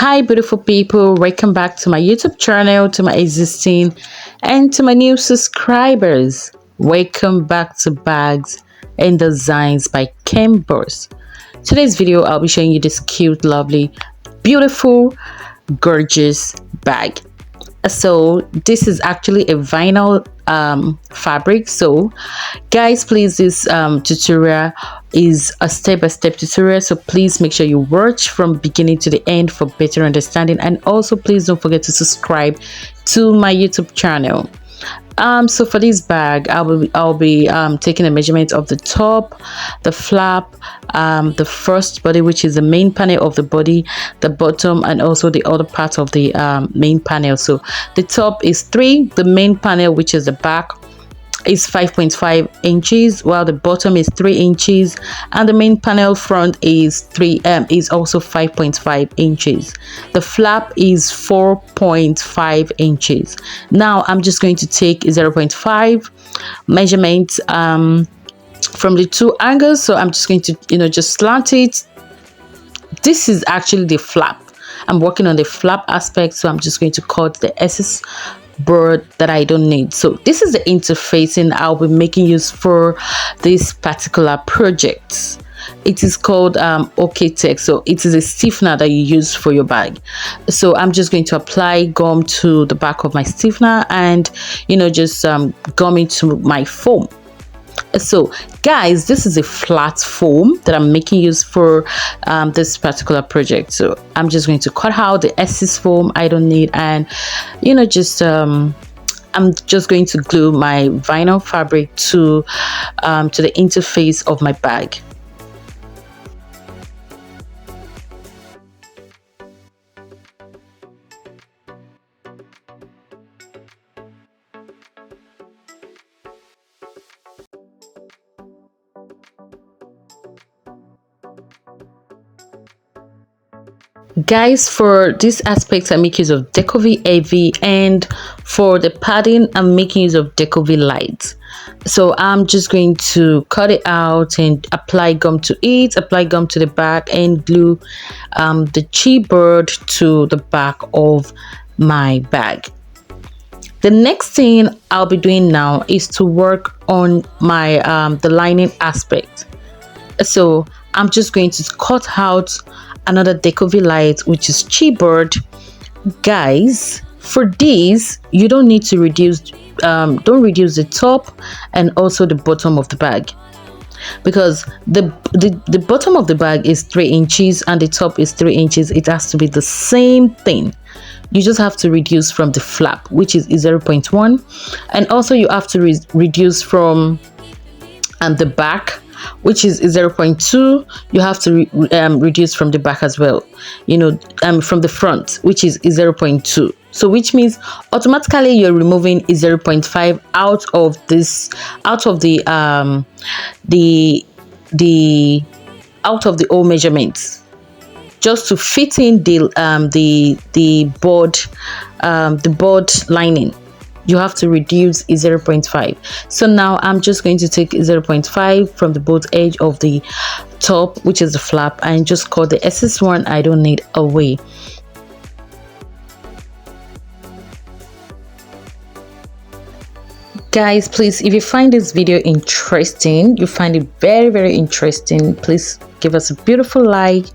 Hi, beautiful people. Welcome back to my YouTube channel, to my existing and to my new subscribers. Welcome back to Bags and Designs by Khembuzz. Today's video, I'll be showing you this cute, lovely, beautiful, gorgeous bag. So this is actually a vinyl fabric. So guys, please, this tutorial is a step-by-step tutorial, so please make sure you watch from beginning to the end for better understanding, and also please don't forget to subscribe to my YouTube channel. So for this bag, I'll be taking a measurement of the top, the flap, the first body, which is the main panel of the body, the bottom, and also the other part of the main panel. So the top is 3, the main panel, which is the back, is 5.5 inches, while the bottom is 3 inches, and the main panel front is also 5.5 inches. The flap is 4.5 inches. Now I'm just going to take 0.5 measurements from the two angles. So I'm just going to just slant it. This is actually the flap. I'm working on the flap aspect, so I'm just going to cut the excess board that I don't need. So this is the interfacing I'll be making use for this particular project. It is called OK Text. So it is a stiffener that you use for your bag. So I'm just going to apply gum to the back of my stiffener and just gum into my foam. So guys, this is a flat foam that I'm making use for this particular project. So I'm just going to cut out the excess foam I don't need, and I'm just going to glue my vinyl fabric to the interface of my bag. Guys, for this aspect I make use of Deco-V Heavy, and for the padding I'm making use of Deco-V Light. So I'm just going to cut it out and apply gum to it, apply gum to the back, and glue the chipboard to the back of my bag. The next thing I'll be doing now is to work on my the lining aspect. So I'm just going to cut out another Deco-V Light, which is chipboard. Guys, for this you don't need to reduce don't reduce the top and also the bottom of the bag, because the bottom of the bag is 3 inches and the top is 3 inches. It has to be the same thing. You just have to reduce from the flap, which is 0.1, and also you have to reduce from the back, which is 0.2. You have to reduce from the back as well, from the front, which is 0.2. so which means automatically you're removing 0.5 out of the old measurements, just to fit in the board lining. You have to reduce 0.5. So now I'm just going to take 0.5 from the both edge of the top, which is the flap, and just cut the excess one I don't need away. Guys, please, if you find this video interesting, you find it very, very interesting, please give us a beautiful like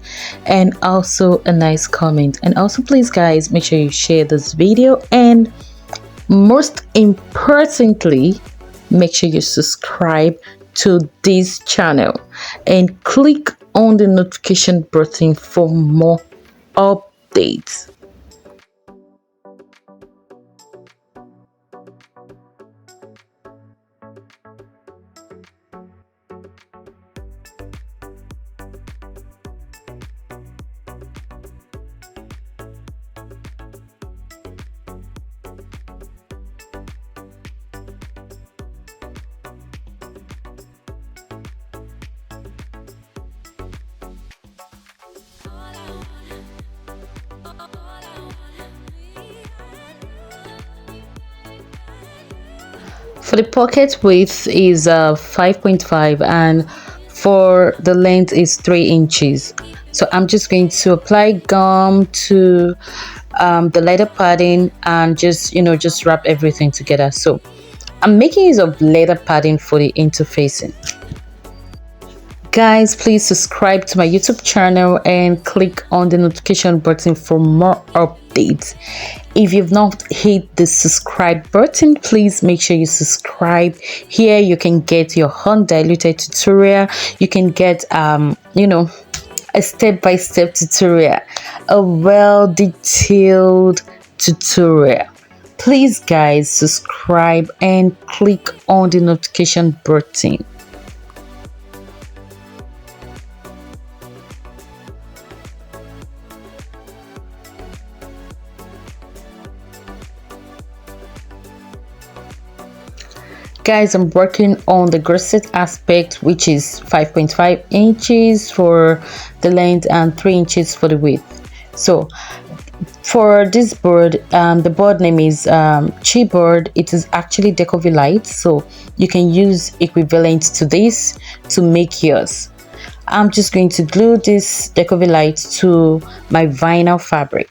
and also a nice comment. And also, please guys, make sure you share this video, and most importantly, make sure you subscribe to this channel and click on the notification button for more updates. For the pocket width is 5.5, and for the length is 3 inches. So I'm just going to apply gum to the leather padding and just just wrap everything together. So I'm making use of leather padding for the interfacing. Guys, please subscribe to my YouTube channel and click on the notification button for more updates. If you've not hit the subscribe button, please make sure you subscribe. Here you can get your undiluted tutorial. You can get a step-by-step tutorial, a well detailed tutorial. Please guys, subscribe and click on the notification button. Guys, I'm working on the gusset aspect, which is 5.5 inches for the length and 3 inches for the width. So for this board, the board name is Chi board. It is actually Decovilight, so you can use equivalent to this to make yours. I'm just going to glue this Decovilight to my vinyl fabric.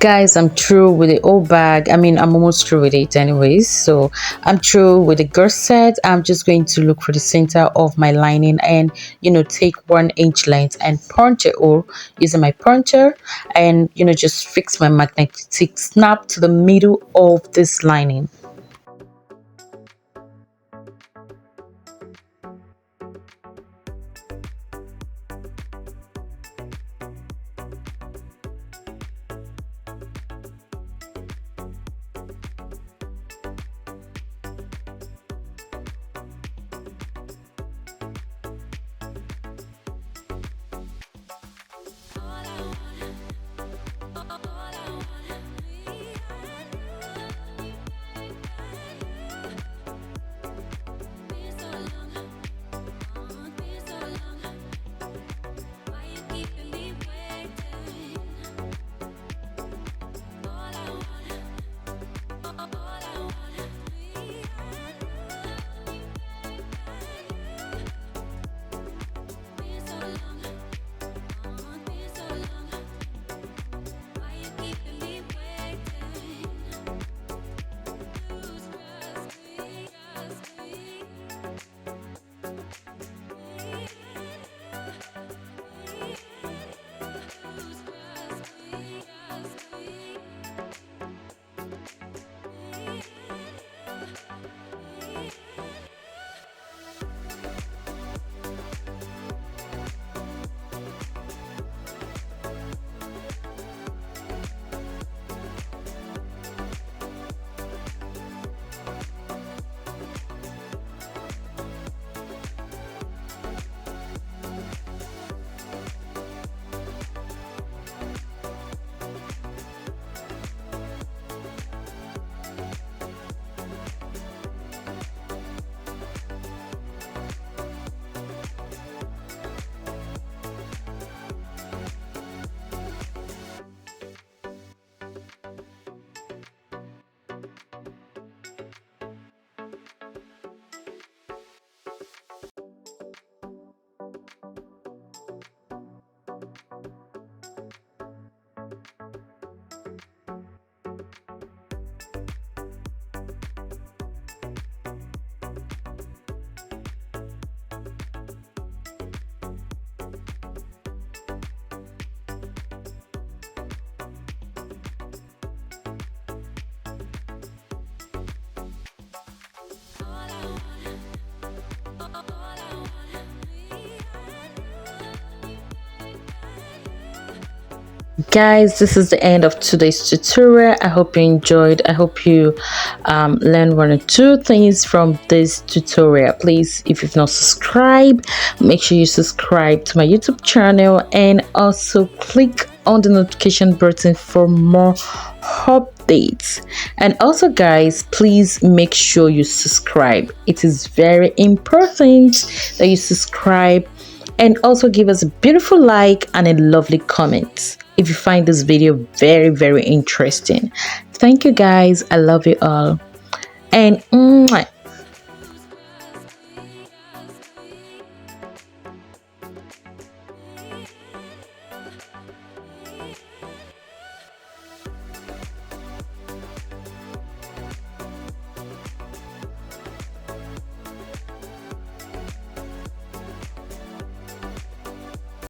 Guys, I'm through with the old bag. I'm almost through with it anyways. So I'm through with the gusset. I'm just going to look for the center of my lining and take 1 inch length and punch a hole using my puncher, and just fix my magnetic snap to the middle of this lining. Guys, this is the end of today's tutorial. I hope you enjoyed. I hope you learned one or two things from this tutorial. Please, if you've not subscribed, make sure you subscribe to my YouTube channel and also click on the notification button for more updates. And also guys, please make sure you subscribe. It is very important that you subscribe, and also give us a beautiful like and a lovely comment if you find this video very interesting. Thank you guys. I love you all, and